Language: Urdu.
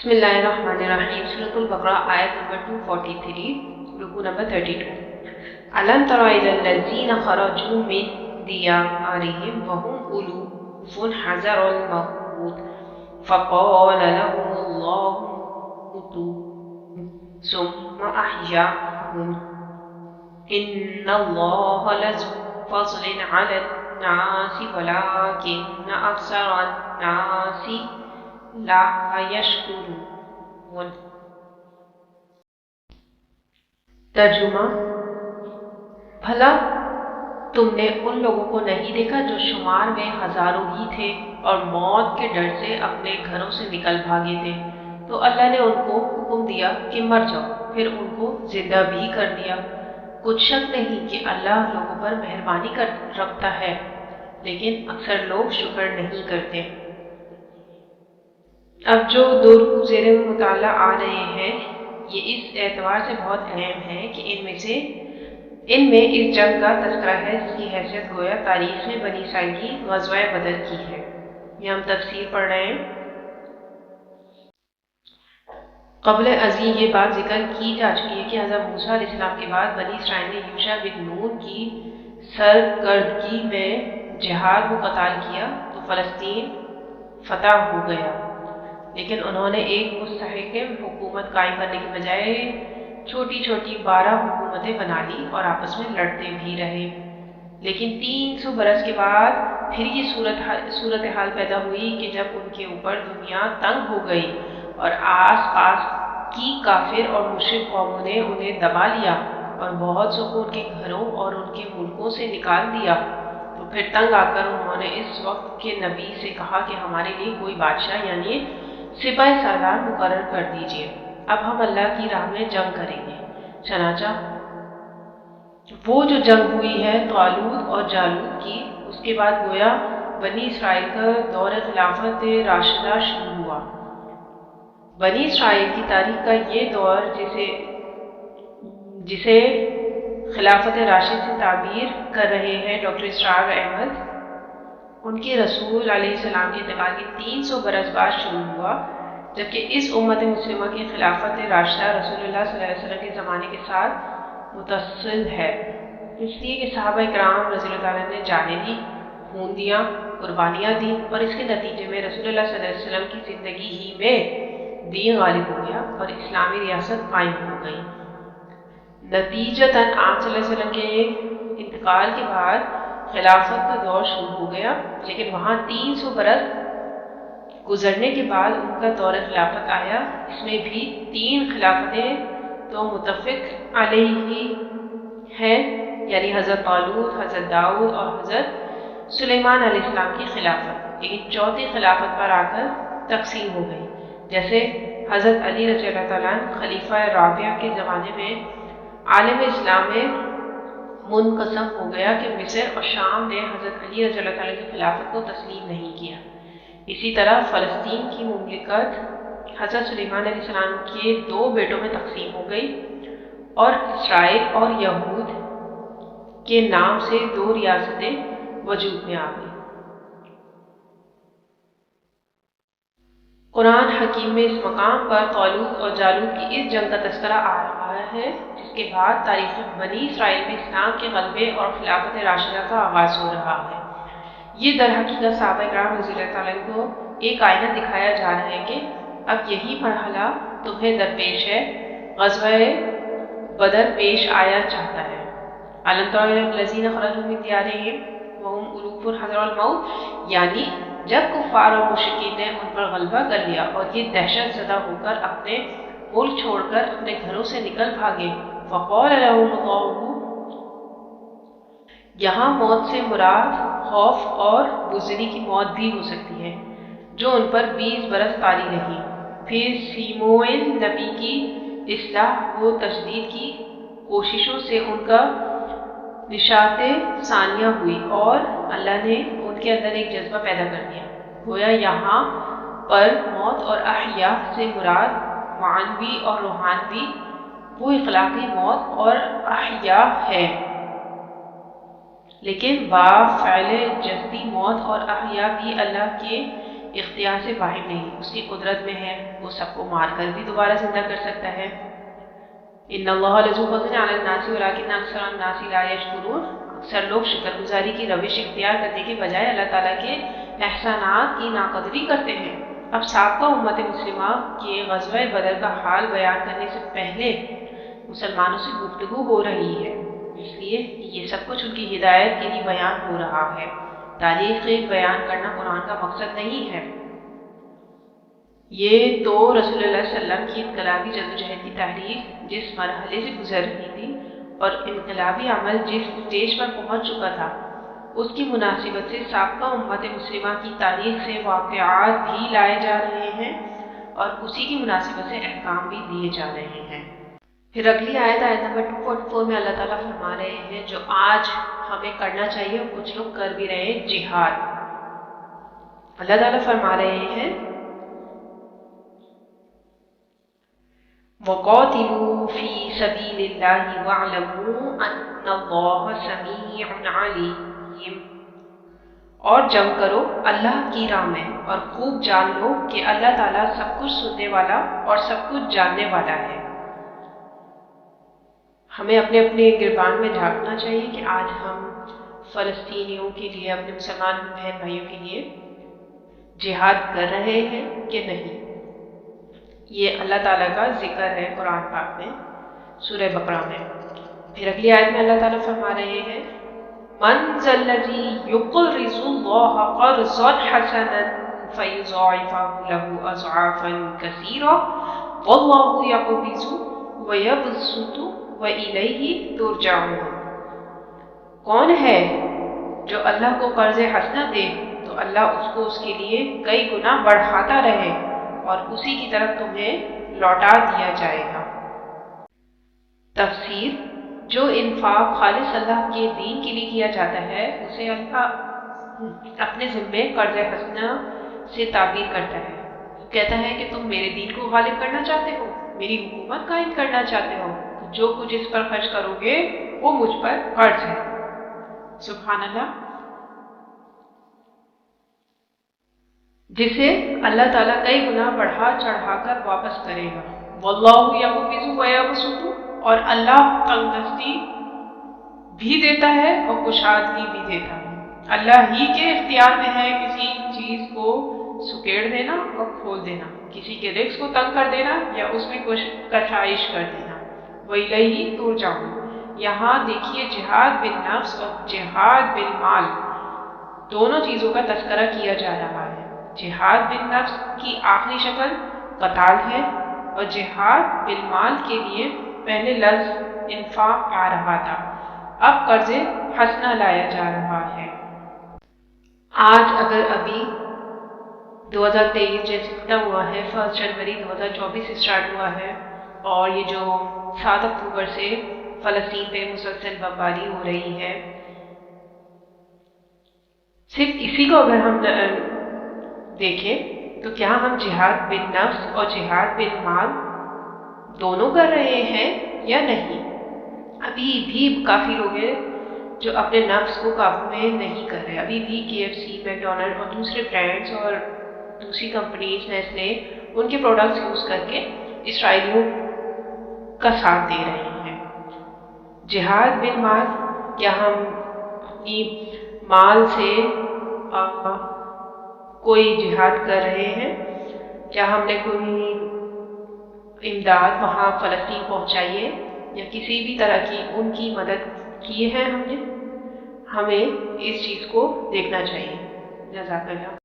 بسم اللہ الرحمن الرحیم سورۃ البقرہ آیت نمبر 243 رکوع نمبر 32 الم تر الی الذین خرجوا من دیارہم وهم الوف حذر الموت فقال لهم اللہ موتوا ثم احیاهم ان اللہ لذو فضل علی الناس ولکن اکثر الناس لا یشکرون۔ ترجمہ: بھلا تم نے ان لوگوں کو نہیں دیکھا جو شمار میں ہزاروں ہی تھے اور موت کے ڈر سے اپنے گھروں سے نکل بھاگے تھے، تو اللہ نے ان کو حکم دیا کہ مر جاؤ، پھر ان کو زندہ بھی کر دیا۔ کچھ شک نہیں کہ اللہ لوگوں پر مہربانی رکھتا ہے، لیکن اکثر لوگ شکر نہیں کرتے۔ اب جو دو رکوع زیر مطالعہ آ رہے ہیں، یہ اس اعتبار سے بہت اہم ہے کہ ان میں اس جنگ کا تذکرہ ہے جس کی حیثیت گویا تاریخ میں بنی اسرائیل کی غزوہ بدر کی ہے۔ یہ ہم تفسیر پڑھ رہے ہیں۔ قبل ازیں یہ بات ذکر کی جا چکی ہے کہ حضرت موسیٰ علیہ السلام کے بعد بنی اسرائیل نے یوشع بن نون کی سرکردگی میں جہاد و قتال کیا تو فلسطین فتح ہو گیا، لیکن انہوں نے ایک مستحکم حکومت قائم کرنے کے بجائے چھوٹی چھوٹی 12 حکومتیں بنا لی اور آپس میں لڑتے بھی رہے۔ لیکن 300 برس کے بعد پھر یہ صورتحال پیدا ہوئی کہ جب ان کے اوپر دنیا تنگ ہو گئی اور آس پاس کی کافر اور مشرک قوموں نے انہیں دبا لیا اور بہت سو کو ان کے گھروں اور ان کے ملکوں سے نکال دیا، تو پھر تنگ آ کر انہوں نے اس وقت کے نبی سے کہا کہ ہمارے لیے کوئی بادشاہ یعنی سپاہ سالار مقرر کر دیجئے، اب ہم اللہ کی راہ میں جنگ کریں گے۔ چنانچہ وہ جو جنگ ہوئی ہے طالوت اور جالوت کی، اس کے بعد گویا بنی اسرائیل کا دور خلافت راشدہ شروع ہوا۔ بنی اسرائیل کی تاریخ کا یہ دور جسے خلافت راشد سے تعبیر کر رہے ہیں ڈاکٹر اسرار احمد، ان کے رسول علیہ السلام کے انتقال کے 300 برس بعد شروع ہوا، جبکہ اس امت مسلمہ کی خلافت راشدہ رسول اللہ صلی اللہ علیہ وسلم کے زمانے کے ساتھ متصل ہے، اس لیے کہ صحابہ کرام رضی اللہ عنہ نے جانیں دی، خون دیا، قربانیاں دی، اور اس کے نتیجے میں رسول اللہ صلی اللہ علیہ وسلم کی زندگی ہی میں دین غالب ہو گیا اور اسلامی ریاست قائم ہو گئی۔ نتیجتاً آپ صلی اللہ علیہ وسلم کے انتقال کے بعد خلافت کا دور شروع ہو گیا، لیکن وہاں 300 برس گزرنے کے بعد ان کا دور خلافت آیا۔ اس میں بھی 3 خلافتیں تو متفق علیہ ہیں، یعنی حضرت طالوت، حضرت داؤد اور حضرت سلیمان علیہ السلام کی خلافت، لیکن چوتھی خلافت پر آ کر تقسیم ہو گئی، جیسے حضرت علی رضی اللہ تعالیٰ عنہ خلیفہ رابع کے زمانے میں عالم اسلام میں منقسم ہو گیا کہ مصر اور شام نے حضرت علی رضی اللہ تعالیٰ کی خلافت کو تسلیم نہیں کیا۔ اسی طرح فلسطین کی مملکت حضرت سلیمان علیہ السلام کے 2 بیٹوں میں تقسیم ہو گئی اور اسرائیل اور یہود کے نام سے 2 ریاستیں وجود میں آ گئی۔ قرآن حکیم میں اس مقام پر طالوت اور جالوت کی اس جنگ کا تذکرہ آ رہا ہے، جس کے بعد تاریخ بنی اسرائیل میں اسلام کے غلبے اور خلافت راشدہ کا آغاز ہو رہا ہے۔ یہ در حقیقت صحابہ کرام رضی اللہ تعالیٰ کو ایک آئینہ دکھایا جا رہا ہے کہ اب یہی مرحلہ تمہیں درپیش ہے۔ غزوہ بدر پیش آیا چاہتا ہے۔ الم تر الی الذین خرجوا من دیارہم وهم الوف حذر الموت، یعنی جب کفار اور مشرکین نے ان پر غلبہ کر لیا اور یہ دہشت زدہ ہو کر اپنے ملک چھوڑ کر اپنے گھروں سے نکل بھاگے، فقال لهم اللہ، یہاں موت سے مراد خوف اور بزدلی کی موت بھی ہو سکتی ہے جو ان پر 20 برس طاری رہی۔ پھر سیموئیل نبی کی اصلاح و تجدید کی کوششوں سے ان کا نشاط ثانیہ ہوئی اور اللہ نے ان کے اندر ایک جذبہ پیدا کر دیا۔ گویا یہاں پر موت اور احیاء سے مراد معنوی اور روحانی وہ اخلاقی موت اور احیاء ہے، لیکن با فعل جسدی موت اور احیاء بھی اللہ کے اختیار سے باہر نہیں، اس کی قدرت میں ہے، وہ سب کو مار کر بھی دوبارہ زندہ کر سکتا ہے۔ ان اللہ لذو فضل علی الناس ولکن اکثر الناس لا یشکرون، اکثر لوگ شکر گزاری کی روش اختیار کرنے کے بجائے اللہ تعالیٰ کے احسانات کی ناقدری کرتے ہیں۔ اب سابقہ امت مسلمہ کے غزوہ بدر کا حال بیان کرنے سے پہلے مسلمانوں سے گفتگو ہو رہی ہے، اس لیے یہ سب کچھ ان کی ہدایت کے لیے بیان ہو رہا ہے۔ تاریخ بیان کرنا قرآن کا مقصد نہیں ہے، یہ تو رسول اللہ صلی اللہ علیہ وسلم کی انقلابی جدوجہد کی تحریک جس مرحلے سے گزر رہی تھی اور انقلابی عمل جس اسٹیج پر پہنچ چکا تھا، اس کی مناسبت سے سابقہ امت مسلمہ کی تاریخ سے واقعات بھی لائے جا رہے ہیں اور اسی کی مناسبت سے احکام بھی دیے جا رہے ہیں۔ پھر اگلی آیت نمبر 244 میں اللہ تعالیٰ فرما رہے ہیں جو آج ہمیں کرنا چاہیے اور کچھ لوگ کر بھی رہے ہیں، جہاد۔ اللہ تعالیٰ فرما رہے ہیں وَقَاتِلُوا فِي سَبِيلِ اللَّهِ وَاعْلَمُوا أَنَّ اللَّهَ سَمِيعٌ عَلِيمٌ، اور جنگ کرو اللہ کی راہ میں اور خوب جان لو کہ اللہ تعالیٰ سب کچھ سننے والا اور سب کچھ جاننے والا ہے۔ ہمیں اپنے اپنے گربان میں جھانکنا چاہیے کہ آج ہم فلسطینیوں کے لیے، اپنے مسلمان بہن بھائیوں کے لیے جہاد کر رہے ہیں کہ نہیں۔ یہ اللہ تعالیٰ کا ذکر ہے قرآن پاک میں، سورہ بقرہ میں۔ پھر اگلی آیت میں اللہ تعالیٰ فرما رہے ہیں من ذا الذی یقرض اللہ قرضا حسنا فیضاعفہ لہ اضعافا کثیرا واللہ یقبض ویبسط وَإِلَيْهِ تُرْجَعُونَ، کون ہے جو اللہ کو قرض حسنہ دے تو اللہ اس کو اس کے لیے کئی گنا بڑھاتا رہے اور اسی کی طرف تمہیں لوٹا دیا جائے گا۔ تفسیر: جو انفاق خالص اللہ کے دین کے لیے کیا جاتا ہے اسے اللہ اپنے ذمے قرض حسنہ سے تعبیر کرتا ہے۔ وہ کہتا ہے کہ تم میرے دین کو غالب کرنا چاہتے ہو، میری حکومت قائم کرنا چاہتے ہو، جو کچھ اس پر خرچ کرو گے وہ مجھ پر قرض ہے۔ سبحان اللہ، جسے اللہ تعالیٰ کئی گنا بڑھا چڑھا کر واپس کرے گا۔ واللہ یقبض ویبسط، اور اللہ تنگ دستی بھی دیتا ہے اور کشادگی بھی دیتا ہے۔ اللہ ہی کے اختیار میں ہے کسی چیز کو سکیڑ دینا اور کھول دینا، کسی کے رزق کو تنگ کر دینا یا اس میں کچھ کشائش کر دینا۔ وَإِلَيْهِ تُرْجَعُونَ، یہاں دیکھیے جہاد بالنفس اور جہاد بالمال دونوں چیزوں کا تذکرہ کیا جا رہا ہے۔ جہاد بالنفس کی آخری شکل قتال ہے اور جہاد بالمال کے لیے پہلے لفظ انفاق آ رہا تھا، اب قرض حسنہ لایا جا رہا ہے۔ آج اگر ابھی 2023 جیسے ختم ہوا ہے، 1 جنوری 2024 سے اسٹارٹ ہوا ہے اور یہ جو 7 اکتوبر سے فلسطین پہ مسلسل بمباری ہو رہی ہے، صرف اسی کو اگر ہم دیکھیں تو کیا ہم جہاد بالنفس اور جہاد بالمال دونوں کر رہے ہیں یا نہیں؟ ابھی بھی کافی لوگ ہیں جو اپنے نفس کو قابو میں نہیں کر رہے، ابھی بھی KFC، میکڈونلڈ اور دوسرے برانڈز اور دوسری کمپنیز نیسلے ان کے پروڈکٹس یوز کر کے اسرائیلیوں کا ساتھ دے رہے ہیں۔ جہاد بالمال، کیا ہم اپنی مال سے کوئی جہاد کر رہے ہیں؟ کیا ہم نے کوئی امداد وہاں فلسطین پہنچائی ہے یا کسی بھی طرح کی ان کی مدد کی ہے ہم نے؟ ہمیں اس چیز کو دیکھنا چاہیے۔ جزاک اللہ۔